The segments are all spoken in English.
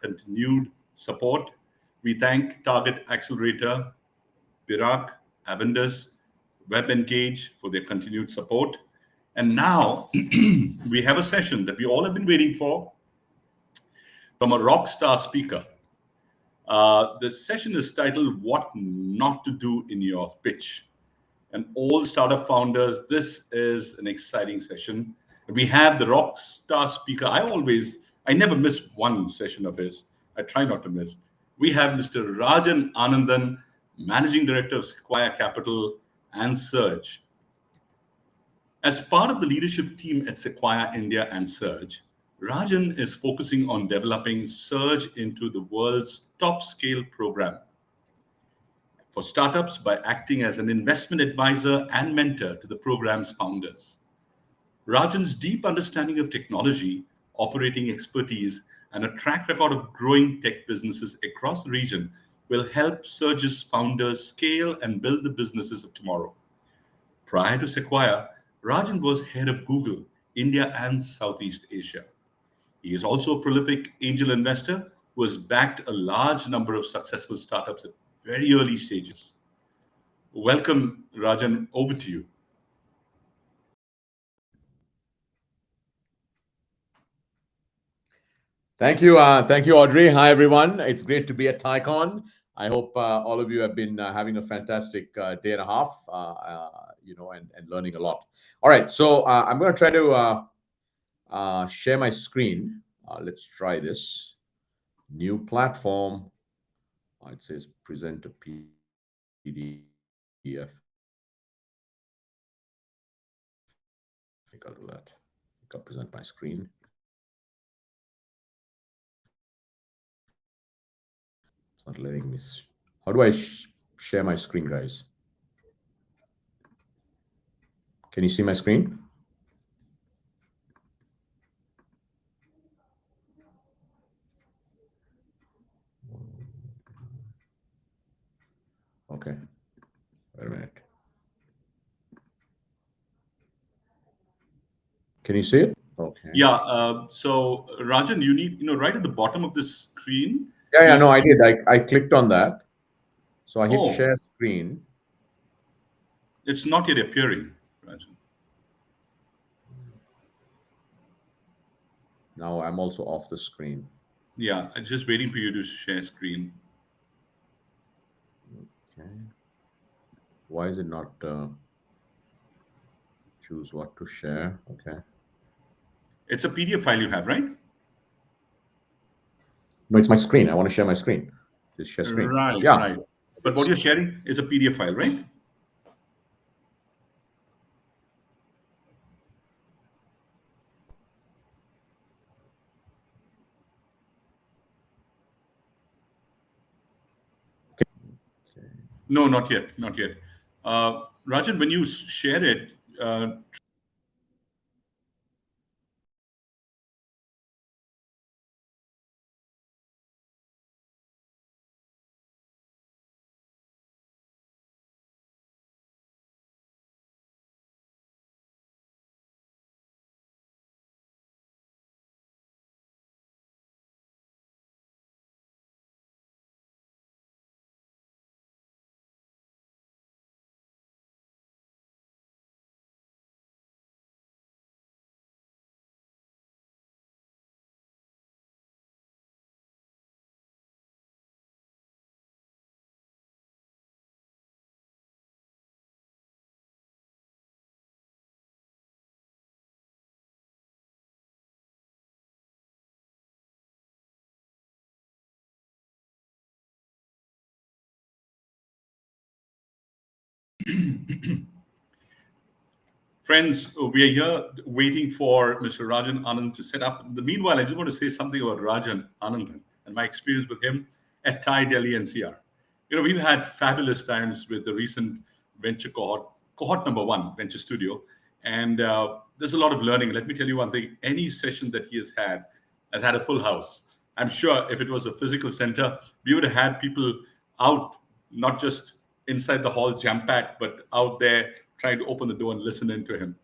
continued support. We thank Target Accelerator, Birak, Avendus, Web Engage for their continued support. And now we have a session that we all have been waiting for from a rock star speaker. The session is titled What Not to Do in Your Pitch. And all startup founders, this is an exciting session. We have the rock star speaker. I never miss one session of his. I try not to miss. We have Mr. Rajan Anandan, Managing Director of Sequoia Capital and Surge. As part of the leadership team at Sequoia India and Surge, Rajan is focusing on developing Surge into the world's top scale program for startups by acting as an investment advisor and mentor to the program's founders. Rajan's deep understanding of technology, operating expertise, and a track record of growing tech businesses across the region will help Surge's founders scale and build the businesses of tomorrow. Prior to Sequoia, Rajan was head of Google, India and Southeast Asia. He is also a prolific angel investor who has backed a large number of successful startups at very early stages. Welcome, Rajan. Over to you. Thank you, Audrey. Hi, everyone. It's great to be at TiEcon. I hope all of you have been having a fantastic day and a half, and learning a lot. All right, so I'm going to try to share my screen. Let's try this. New platform. It says present a PDF. I think I'll do that. I'll present my screen. It's not letting me. How do I share my screen, guys? Can you see my screen? Okay. Wait a minute. Can you see it? Okay. Yeah. So Rajan, you need, right at the bottom of the screen. Yeah. No, I did. I clicked on that. So I hit share screen. It's not yet appearing, Rajan. Now I'm also off the screen. Yeah, I'm just waiting for you to share screen. Okay. Why is it not choose what to share? Okay. It's a PDF file you have, right? No, it's my screen. I want to share my screen. Just share screen. Right, Yeah. right. But what you're sharing is a PDF file, right? Okay. No, not yet. Not yet. Rajan, when you share it, friends, we are here waiting for Mr. Rajan Anand to set up. In the meanwhile, I just want to say something about Rajan Anand and my experience with him at Delhi-NCR. We've had fabulous times with the recent venture cohort number 1, Venture Studio. And there's a lot of learning. Let me tell you one thing. Any session that he has had a full house. I'm sure if it was a physical center, we would have had people out, not just inside the hall jam-packed, but out there trying to open the door and listen into him.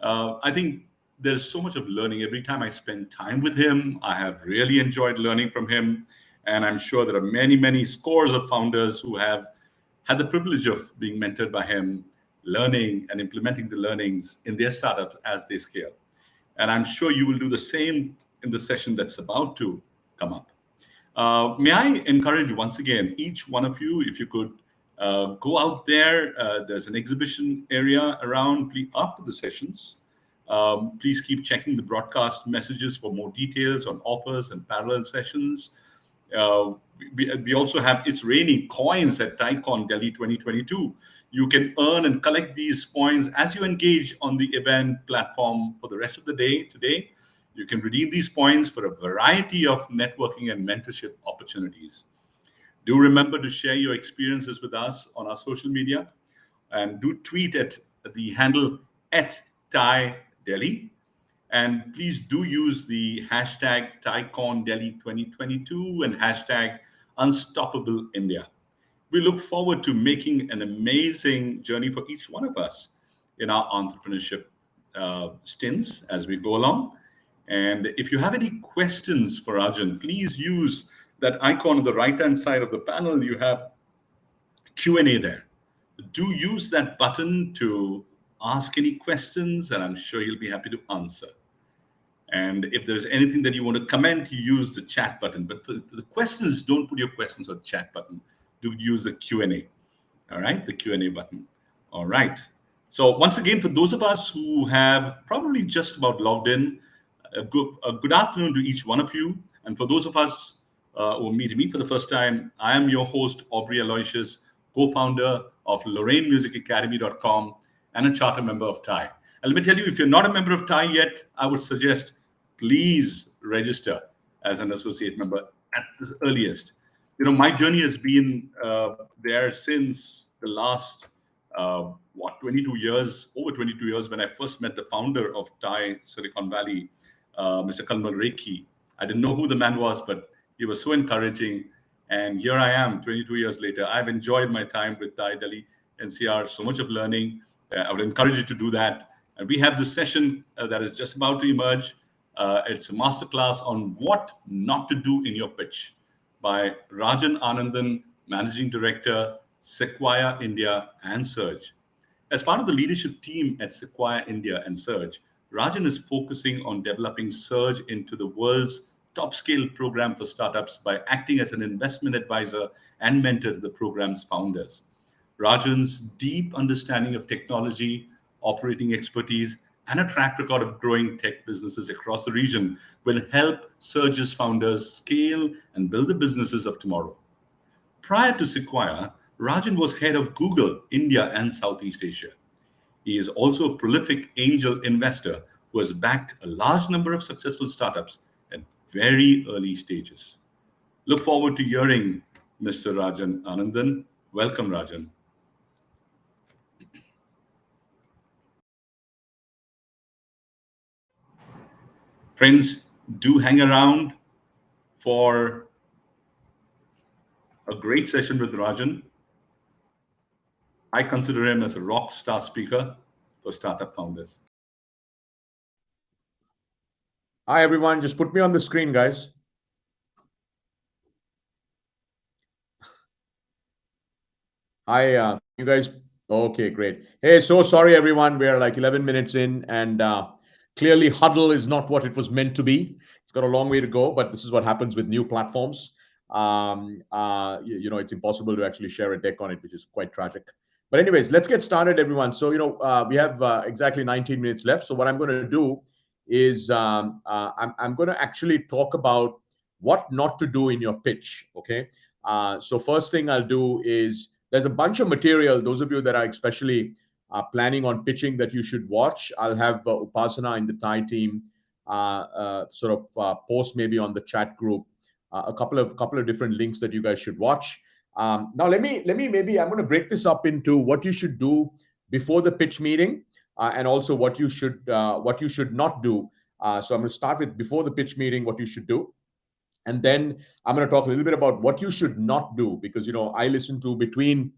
I think there's so much of learning. Every time I spend time with him, I have really enjoyed learning from him. And I'm sure there are many, many scores of founders who have had the privilege of being mentored by him, learning and implementing the learnings in their startups as they scale. And I'm sure you will do the same in the session that's about to come up. May I encourage once again each one of you, if you could go out there. There's an exhibition area around after the sessions. Please keep checking the broadcast messages for more details on offers and parallel sessions. We also have It's Raining coins at TiEcon Delhi 2022. You can earn and collect these points as you engage on the event platform for the rest of the day today. You can redeem these points for a variety of networking and mentorship opportunities. Do remember to share your experiences with us on our social media, and do tweet at the handle at Thai Delhi. And please do use the hashtag TiEcon Delhi 2022 and hashtag Unstoppable India. We look forward to making an amazing journey for each one of us in our entrepreneurship stints as we go along. And if you have any questions for Rajan, please use that icon on the right-hand side of the panel. You have Q&A there. Do use that button to ask any questions, and I'm sure he'll be happy to answer. And if there's anything that you want to comment, you use the chat button. But for the questions, don't put your questions on the chat button. Do use the Q&A. All right, the Q&A button. All right. So once again, for those of us who have probably just about logged in, a good afternoon to each one of you. And for those of us who are meeting me for the first time, I am your host, Aubrey Aloysius, co-founder of LorraineMusicAcademy.com and a charter member of TiE. And let me tell you, if you're not a member of TiE yet, I would suggest please register as an associate member at the earliest. You know, my journey has been there since the last, 22 years, over 22 years, when I first met the founder of TiE Silicon Valley, Mr. Kalmal Reiki. I didn't know who the man was, but he was so encouraging. And here I am, 22 years later. I've enjoyed my time with TiE Delhi-NCR, so much of learning. I would encourage you to do that. And we have this session that is just about to emerge. It's a masterclass on what not to do in your pitch by Rajan Anandan, Managing Director, Sequoia India and Surge. As part of the leadership team at Sequoia India and Surge, Rajan is focusing on developing Surge into the world's top scale program for startups by acting as an investment advisor and mentor to the program's founders. Rajan's deep understanding of technology, operating expertise, and a track record of growing tech businesses across the region will help Surge's founders scale and build the businesses of tomorrow. Prior to Sequoia, Rajan was head of Google, India, and Southeast Asia. He is also a prolific angel investor who has backed a large number of successful startups at very early stages. Look forward to hearing Mr. Rajan Anandan. Welcome, Rajan. Friends, do hang around for a great session with Rajan. I consider him as a rock star speaker for startup founders. Hi, everyone. Just put me on the screen, guys. Hi, you guys. Okay, great. Hey, so sorry, everyone. We're like 11 minutes in, and clearly Huddle is not what it was meant to be. It's got a long way to go, but this is what happens with new platforms. It's impossible to actually share a deck on it, which is quite tragic. But anyways, let's get started, everyone. So, we have exactly 19 minutes left. So what I'm going to do is I'm going to actually talk about what not to do in your pitch, okay? So first thing I'll do is there's a bunch of material, those of you that are especially planning on pitching, that you should watch. I'll have Upasana in the TiE team post maybe on the chat group a couple of different links that you guys should watch. Now let me maybe I'm going to break this up into what you should do before the pitch meeting and also what you should not do. So I'm going to start with before the pitch meeting, what you should do. And then I'm going to talk a little bit about what you should not do, because, I listen to between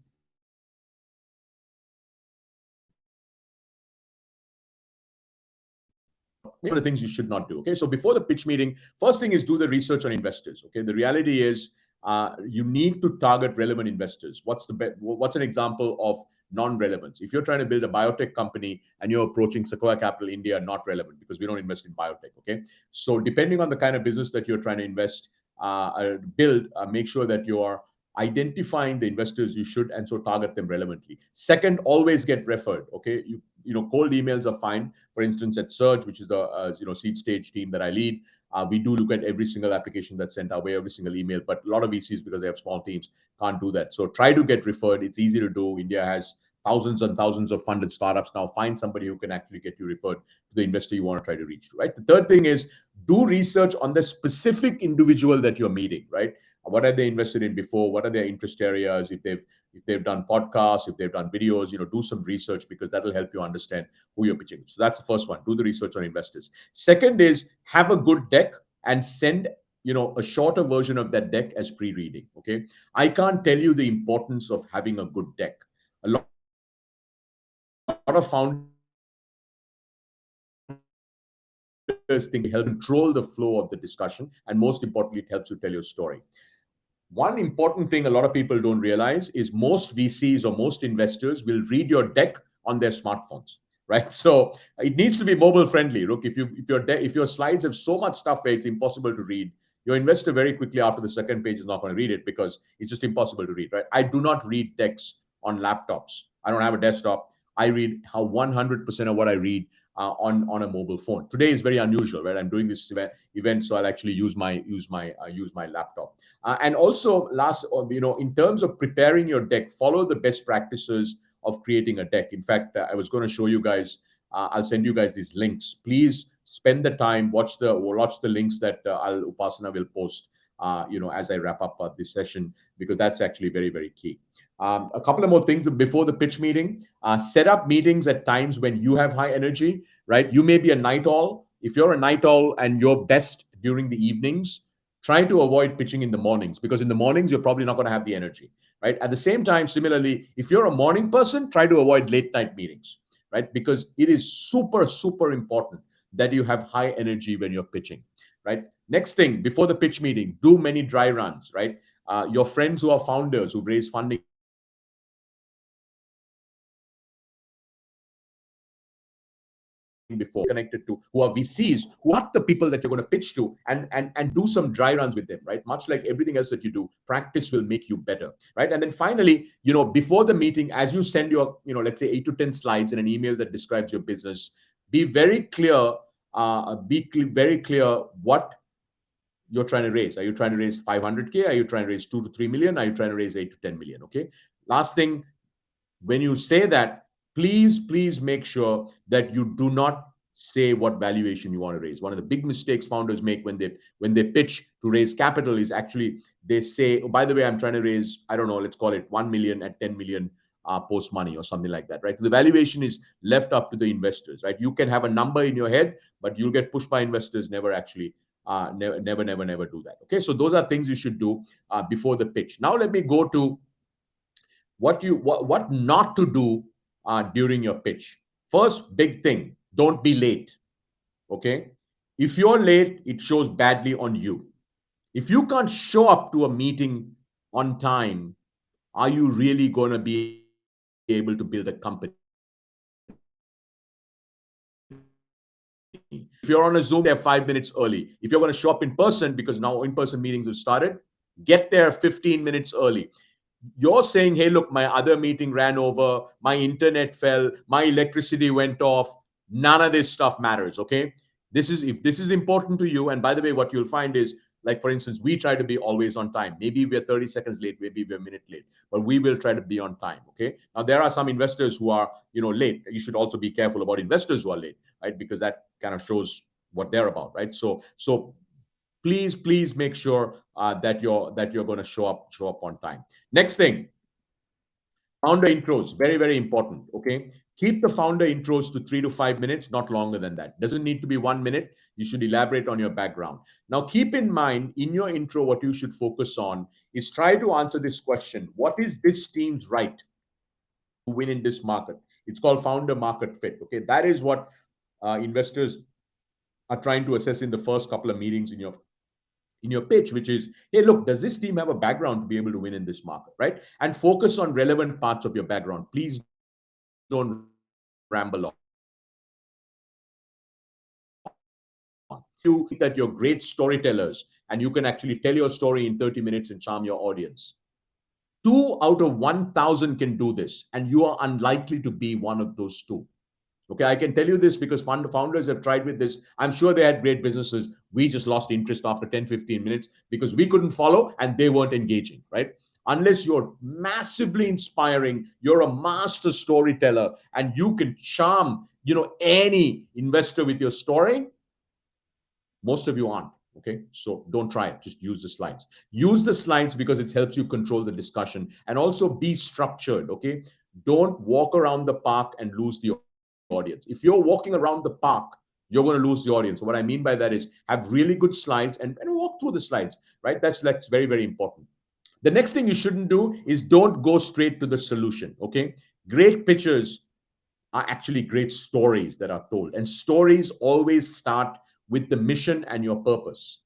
These are the things you should not do. Okay, so before the pitch meeting, first thing is do the research on investors. Okay, the reality is you need to target relevant investors. What's an example of non-relevance? If you're trying to build a biotech company and you're approaching Sequoia Capital India, not relevant because we don't invest in biotech. Okay, so depending on the kind of business that you're trying to invest, build, make sure that you are identifying the investors you should, and so target them relevantly. Second, always get referred. Okay, cold emails are fine. For instance, at Surge, which is the seed stage team that I lead, we do look at every single application that's sent our way, every single email. But a lot of VCs, because they have small teams, can't do that. So try to get referred. It's easy to do. India has thousands and thousands of funded startups now. Find somebody who can actually get you referred to the investor you want to try to reach. Right. The third thing is do research on the specific individual that you're meeting. Right. What have they invested in before? What are their interest areas? If they've done podcasts, if they've done videos, do some research, because that'll help you understand who you're pitching. So that's the first one. Do the research on investors. Second is have a good deck and send a shorter version of that deck as pre-reading. Okay, I can't tell you the importance of having a good deck. A lot of founders think it helps control the flow of the discussion, and most importantly, it helps you tell your story. One important thing a lot of people don't realize is most VCs or most investors will read your deck on their smartphones, right? So it needs to be mobile friendly. Look, if your slides have so much stuff where it's impossible to read, your investor very quickly after the second page is not going to read it because it's just impossible to read, right? I do not read decks on laptops. I don't have a desktop. I read how 100% of what I read on a mobile phone. Today is very unusual, right? I'm doing this event, so I'll actually use my laptop. And also, in terms of preparing your deck, follow the best practices of creating a deck. In fact, I was going to show you guys. I'll send you guys these links. Please spend the time, watch the links that Upasana will post. As I wrap up this session, because that's actually very, very key. A couple of more things before the pitch meeting. Set up meetings at times when you have high energy, right? You may be a night owl. If you're a night owl and you're best during the evenings, try to avoid pitching in the mornings, because in the mornings, you're probably not going to have the energy, right? At the same time, similarly, if you're a morning person, try to avoid late night meetings, right? Because it is super, super important that you have high energy when you're pitching, right? Next thing, before the pitch meeting, do many dry runs, right? Your friends who are founders who've raised funding before, connected to, who are VCs, who are the people that you're going to pitch to, and do some dry runs with them, right? Much like everything else that you do, practice will make you better, right? And then finally, before the meeting, as you send your, let's say 8 to 10 slides in an email that describes your business, be very clear, very clear what you're trying to raise. Are you trying to raise 500K? Are you trying to raise 2 to 3 million? Are you trying to raise 8 to 10 million? Okay. Last thing, when you say that, please make sure that you do not say what valuation you want to raise. One of the big mistakes founders make when they pitch to raise capital is actually they say, oh, by the way, I'm trying to raise, I don't know, let's call it 1 million at 10 million post money or something like that, right? The valuation is left up to the investors, right? You can have a number in your head, but you'll get pushed by investors, never actually never do that. Okay, so those are things you should do before the pitch. Now let me go to what not to do during your pitch. First big thing, don't be late. Okay, if you're late, it shows badly on you. If you can't show up to a meeting on time, are you really going to be able to build a company? If you're on a Zoom, they're 5 minutes early. If you're going to show up in person, because now in-person meetings have started, get there 15 minutes early. You're saying, hey, look, my other meeting ran over, my internet fell, my electricity went off. None of this stuff matters, okay? If this is important to you, and by the way, what you'll find is, like, for instance, we try to be always on time. Maybe we're 30 seconds late, maybe we're a minute late, but we will try to be on time, okay? Now, there are some investors who are, late. You should also be careful about investors who are late, right? Because that kind of shows what they're about, right? So please make sure that you're going to show up on time. Next thing, founder intros, very, very important, okay? Keep the founder intros to 3 to 5 minutes, not longer than that. Doesn't need to be 1 minute. You should elaborate on your background. Now, keep in mind, in your intro, what you should focus on is try to answer this question. What is this team's right to win in this market? It's called founder market fit, okay? That is what investors are trying to assess in the first couple of meetings in your pitch, which is, hey, look, does this team have a background to be able to win in this market, right? And focus on relevant parts of your background. Please don't ramble on. You think that you're great storytellers and you can actually tell your story in 30 minutes and charm your audience. 2 out of 1,000 can do this, and you are unlikely to be one of those two. Okay, I can tell you this because founders have tried with this. I'm sure they had great businesses. We just lost interest after 10, 15 minutes because we couldn't follow and they weren't engaging, right? Unless you're massively inspiring, you're a master storyteller, and you can charm, any investor with your story. Most of you aren't. Okay, so don't try it. Just use the slides. Use the slides because it helps you control the discussion, and also be structured. Okay, don't walk around the park and lose the audience. If you're walking around the park, you're going to lose the audience. So what I mean by that is have really good slides and walk through the slides, right? That's very, very important. The next thing you shouldn't do is don't go straight to the solution. Okay, great pitches are actually great stories that are told. And stories always start with the mission and your purpose.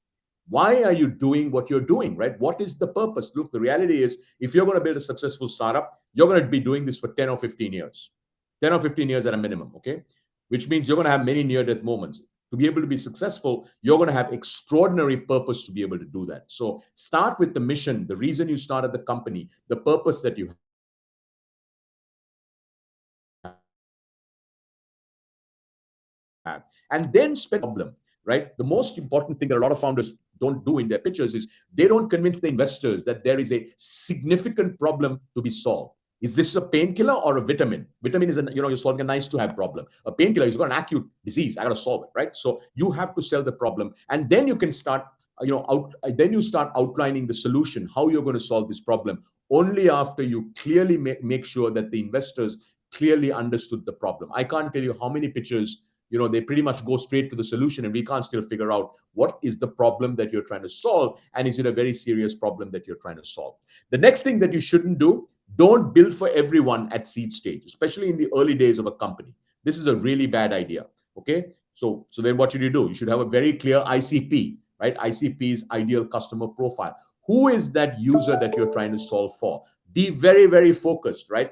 Why are you doing what you're doing, right? What is the purpose? Look, the reality is if you're going to build a successful startup, you're going to be doing this for 10 or 15 years. 10 or 15 years at a minimum, okay? Which means you're going to have many near-death moments. To be able to be successful, you're going to have extraordinary purpose to be able to do that. So start with the mission, the reason you started the company, the purpose that you have. And then spend problem, right? The most important thing that a lot of founders don't do in their pitches is they don't convince the investors that there is a significant problem to be solved. Is this a painkiller or a vitamin? Vitamin is, you're solving a nice to have problem. A painkiller is got an acute disease. I got to solve it, right? So you have to sell the problem, and then you can start, then you start outlining the solution, how you're going to solve this problem. Only after you clearly make sure that the investors clearly understood the problem. I can't tell you how many pitches, they pretty much go straight to the solution, and we can't still figure out what is the problem that you're trying to solve, and is it a very serious problem that you're trying to solve. The next thing that you shouldn't do, don't build for everyone at seed stage, especially in the early days of a company. This is a really bad idea. Okay, so then what should you do? You should have a very clear ICP, right? ICP is ideal customer profile. Who is that user that you're trying to solve for? Be very, very focused, right?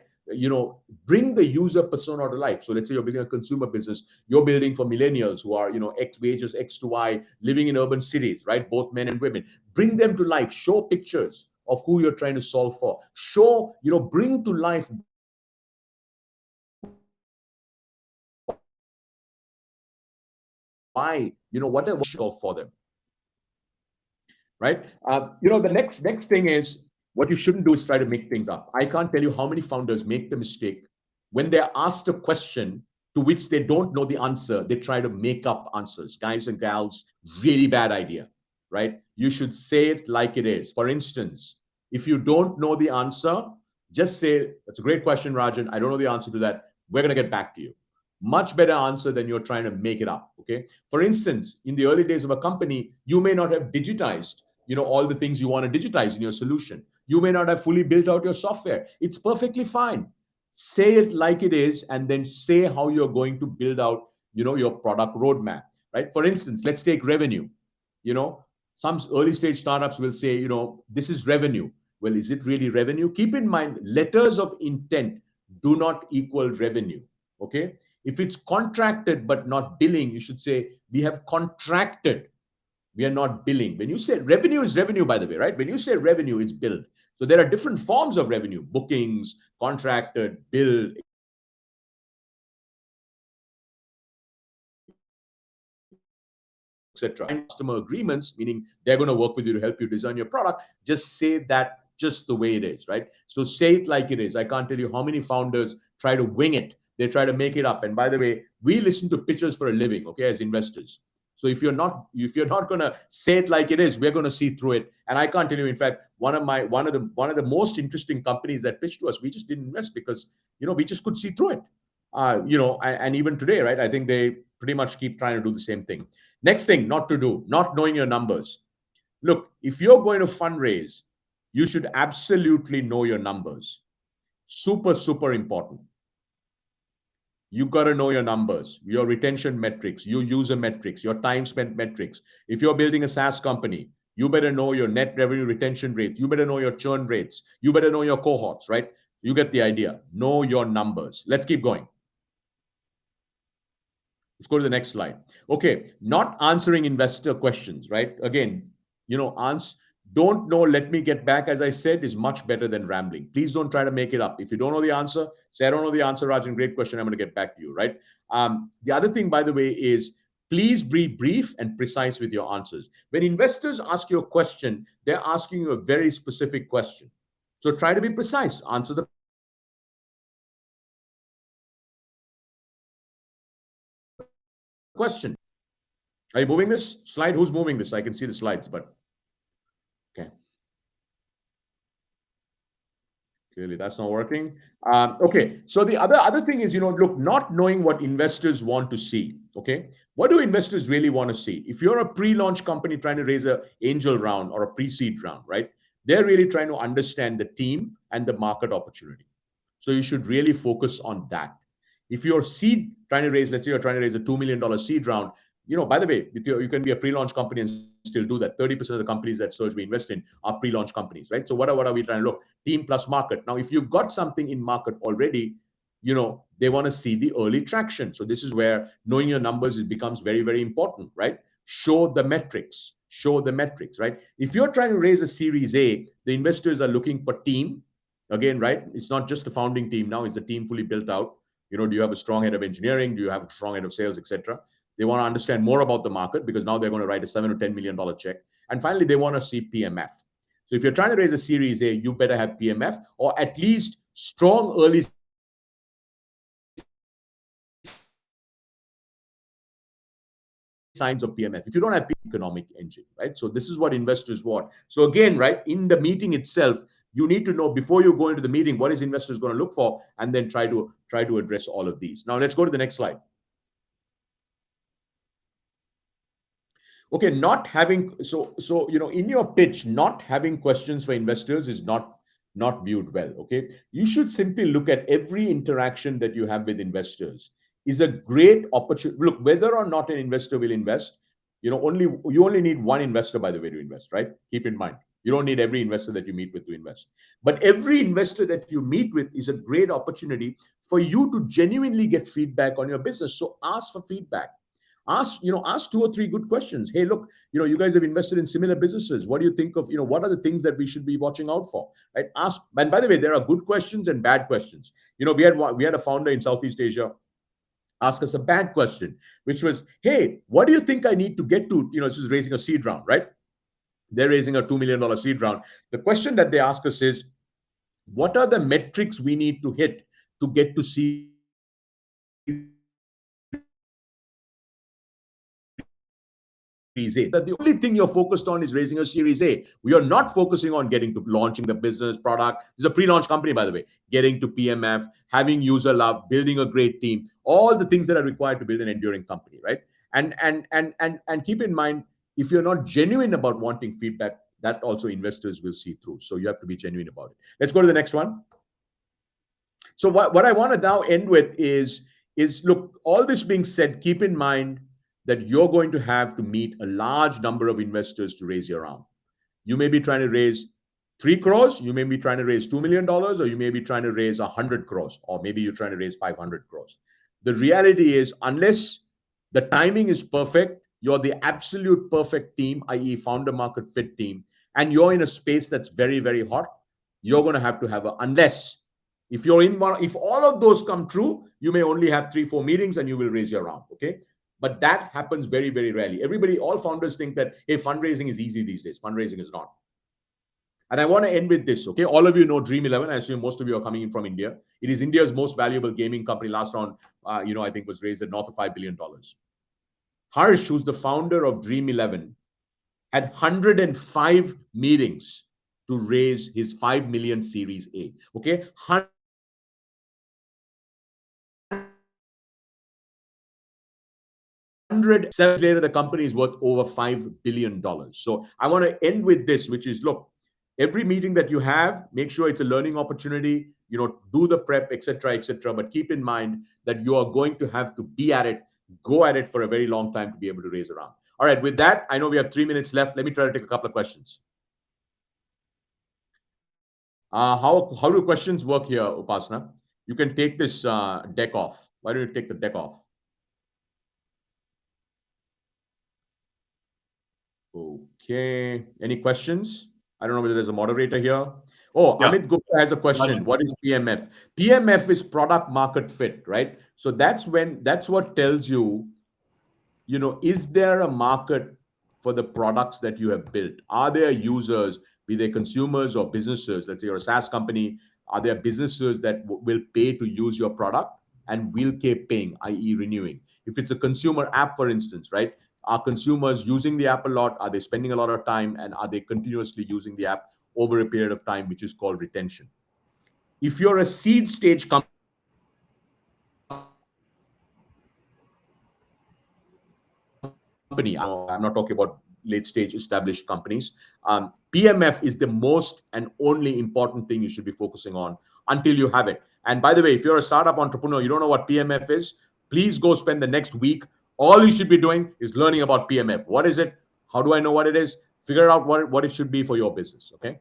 Bring the user persona to life. So let's say you're building a consumer business, you're building for millennials who are, X wages, X to Y, living in urban cities, right? Both men and women. Bring them to life. Show pictures of who you're trying to solve for. Show, bring to life why, whatever solve for them, right? The next thing is, what you shouldn't do is try to make things up. I can't tell you how many founders make the mistake when they're asked a question to which they don't know the answer, they try to make up answers. Guys and gals, really bad idea, right? You should say it like it is. For instance, if you don't know the answer, just say, that's a great question, Rajan. I don't know the answer to that. We're going to get back to you. Much better answer than you're trying to make it up, okay? For instance, in the early days of a company, you may not have digitized, all the things you want to digitize in your solution. You may not have fully built out your software. It's perfectly fine. Say it like it is, and then say how you're going to build out, your product roadmap, right? For instance, let's take revenue. Some early stage startups will say, this is revenue. Well, is it really revenue? Keep in mind, letters of intent do not equal revenue, okay? If it's contracted but not billing, you should say, we have contracted. We are not billing. When you say revenue is revenue, by the way, right? When you say revenue, it's billed. So there are different forms of revenue: bookings, contracted, billed, etc. Customer agreements, meaning they're going to work with you to help you design your product. Just say that just the way it is, right? So say it like it is. I can't tell you how many founders try to wing it. They try to make it up. And by the way, we listen to pitches for a living, okay, as investors. So if you're not going to say it like it is, we're going to see through it. And I can't tell you, in fact, one of the most interesting companies that pitched to us, we just didn't invest because we just could see through it. And even today, right? I think they pretty much keep trying to do the same thing. Next thing not to do, not knowing your numbers. Look, if you're going to fundraise, you should absolutely know your numbers. Super, super important. You got to know your numbers, your retention metrics, your user metrics, your time spent metrics. If you're building a SaaS company, you better know your net revenue retention rates. You better know your churn rates. You better know your cohorts, right? You get the idea. Know your numbers. Let's keep going. Let's go to the next slide. Okay, not answering investor questions, right? Again, don't know, let me get back, as I said, is much better than rambling. Please don't try to make it up. If you don't know the answer, say, I don't know the answer, Rajan, great question, I'm going to get back to you, right? The other thing, by the way, is please be brief and precise with your answers. When investors ask you a question, they're asking you a very specific question. So try to be precise, answer the question. Are you moving this slide? Who's moving this? I can see the slides, but okay. Clearly, that's not working. Okay, so the other thing is, look, not knowing what investors want to see. Okay, what do investors really want to see? If you're a pre-launch company trying to raise an angel round or a pre-seed round, right? They're really trying to understand the team and the market opportunity. So you should really focus on that. If you're seed trying to raise, let's say you're trying to raise a $2 million seed round, by the way, you can be a pre-launch company and still do that. 30% of the companies that Surge we invest in are pre-launch companies, right? So what are we trying to look? Team plus market. Now, if you've got something in market already, they want to see the early traction. So this is where knowing your numbers becomes very, very important, right? Show the metrics, right? If you're trying to raise a Series A, the investors are looking for team. Again, right? It's not just the founding team now, it's the team fully built out. Do you have a strong head of engineering? Do you have a strong head of sales, etc.? They want to understand more about the market because now they're going to write a $7 or $10 million check. And finally, they want to see PMF. So if you're trying to raise a Series A, you better have PMF or at least strong early signs of PMF. If you don't have economic engine, right? So this is what investors want. So again, right, in the meeting itself, you need to know before you go into the meeting what is investors going to look for, and then try to address all of these. Now let's go to the next slide. Okay, not having in your pitch, not having questions for investors is not viewed well. Okay, you should simply look at every interaction that you have with investors is a great opportunity. Look, whether or not an investor will invest, you only need one investor, by the way, to invest, right? Keep in mind, you don't need every investor that you meet with to invest. But every investor that you meet with is a great opportunity for you to genuinely get feedback on your business. So ask for feedback. Ask 2 or 3 good questions. Hey, look, you guys have invested in similar businesses. What do you think of, what are the things that we should be watching out for? Right? Ask. And by the way, there are good questions and bad questions. We had a founder in Southeast Asia ask us a bad question, which was, hey, what do you think I need to get to? This is raising a seed round, right? They're raising a $2 million seed round. The question that they ask us is, what are the metrics we need to hit to get to Series A? That the only thing you're focused on is raising a Series A. We are not focusing on getting to launching the business product. This is a pre-launch company, by the way. Getting to PMF, having user love, building a great team, all the things that are required to build an enduring company, right? And keep in mind, if you're not genuine about wanting feedback, that also investors will see through. So you have to be genuine about it. Let's go to the next one. So what I want to now end with is look, all this being said, keep in mind that you're going to have to meet a large number of investors to raise your round. You may be trying to raise 3 crores, you may be trying to raise $2 million, or you may be trying to raise 100 crores, or maybe you're trying to raise 500 crores. The reality is, unless the timing is perfect, you're the absolute perfect team, i.e. founder market fit team, and you're in a space that's very, very hot, you're going to have unless if all of those come true, you may only have 3-4 meetings and you will raise your round. Okay. But that happens very, very rarely. All founders think that, hey, fundraising is easy these days. Fundraising is not. And I want to end with this, okay? All of you know Dream11. I assume most of you are coming in from India. It is India's most valuable gaming company. Last round, I think was raised at north of $5 billion. Harsh, who's the founder of Dream11, had 105 meetings to raise his 5 million Series A, okay? 107 later, the company is worth over $5 billion. So I want to end with this, which is, look, every meeting that you have, make sure it's a learning opportunity. do the prep, etc., etc. But keep in mind that you are going to have to be at it, go at it for a very long time to be able to raise a round. All right, with that, I know we have 3 minutes left. Let me try to take a couple of questions. How do questions work here, Upasana? You can take this deck off. Why don't you take the deck off? Okay. Any questions? I don't know whether there's a moderator here. Oh, Yeah, Amit Gupta has a question. Rajan. What is PMF? PMF is product market fit, right? So that's what tells you, is there a market for the products that you have built? Are there users, be they consumers or businesses? Let's say you're a SaaS company. Are there businesses that will pay to use your product and will keep paying, i.e., renewing? If it's a consumer app, for instance, right? Are consumers using the app a lot? Are they spending a lot of time? And are they continuously using the app over a period of time, which is called retention? If you're a seed stage company, I'm not talking about late stage established companies. PMF is the most and only important thing you should be focusing on until you have it. And by the way, if you're a startup entrepreneur, you don't know what PMF is, please go spend the next week. All you should be doing is learning about PMF. What is it? How do I know what it is? Figure out what it should be for your business. Okay.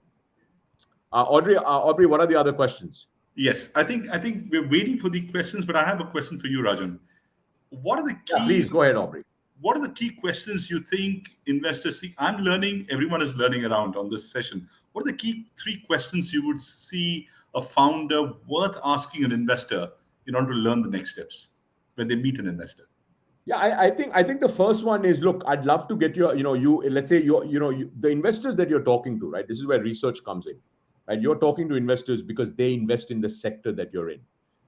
Aubrey, what are the other questions? Yes, I think we're waiting for the questions, but I have a question for you, Rajan. What are the Yeah, please key go ahead, Aubrey. what are the key questions you think investors see? I'm learning, everyone is learning around on this session. What are the key three questions you would see a founder worth asking an investor in order to learn the next steps when they meet an investor? Yeah, I think the first one is, look, I'd love to get you let's say the investors that you're talking to, right? This is where research comes in, right? You're talking to investors because they invest in the sector that you're in,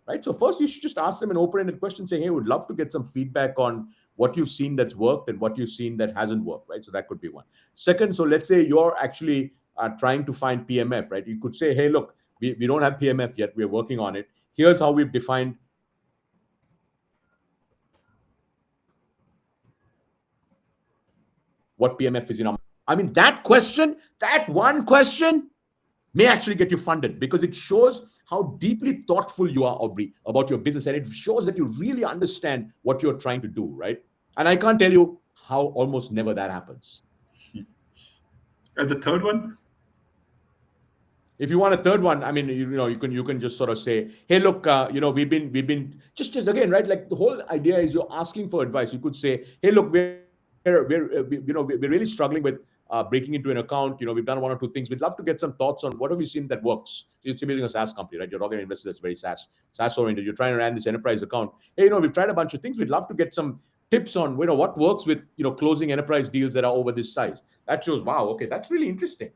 right? So first, you should just ask them an open-ended question, saying, "Hey, would love to get some feedback on what you've seen that's worked and what you've seen that hasn't worked," right? So that could be one. Second, so let's say you're actually trying to find PMF, right? You could say, "Hey, look, we don't have PMF yet. We're working on it. Here's how we've defined what PMF is in our." I mean, that one question may actually get you funded because it shows how deeply thoughtful you are, Aubrey, about your business. And it shows that you really understand what you're trying to do, right? And I can't tell you how almost never that happens. And the third one? If you want a third one, I mean, you can just sort of say, "Hey, look, we've been just again, right? Like the whole idea is you're asking for advice. You could say, "Hey, look, we're really struggling with breaking into an account. We've done one or two things. We'd love to get some thoughts on what have we seen that works." So you're building a SaaS company, right? You're talking to investors that's very SaaS oriented. You're trying to run this enterprise account. Hey, we've tried a bunch of things. We'd love to get some tips on what works with closing enterprise deals that are over this size. That shows, wow, okay, that's really interesting.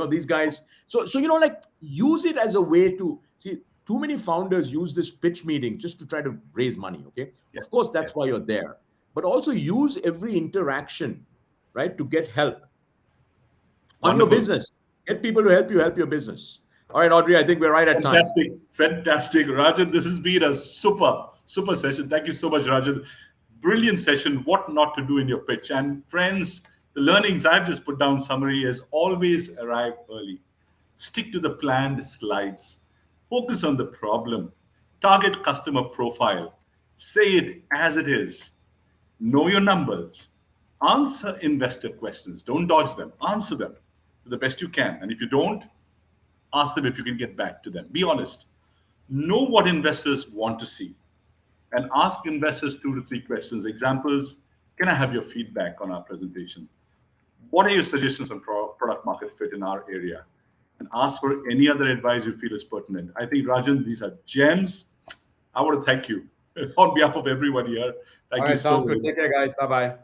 These guys. So like, use it as a way to see. Too many founders use this pitch meeting just to try to raise money. Okay, Yeah. of course that's Yes. why you're there, but also use every interaction, right, to get help on your Wonderful. business. Get people to help your business. All right, Audrey, I think we're right at time. Fantastic. Rajan, this has been a super session. Thank you so much, Rajan. Brilliant session. What not to do in your pitch. And friends, the learnings I've just put down summary is always arrive early. Stick to the planned slides. Focus on the problem. Target customer profile. Say it as it is. Know your numbers. Answer investor questions. Don't dodge them. Answer them to the best you can. And if you don't, ask them if you can get back to them. Be honest. Know what investors want to see and ask investors 2 to 3 questions. Examples: can I have your feedback on our presentation? What are your suggestions on product market fit in our area? And ask for any other advice you feel is pertinent. I think, Rajan, these are gems. I want to thank you on behalf of everyone here. All Thank you right, so sounds good. much. Take care, guys. Bye bye.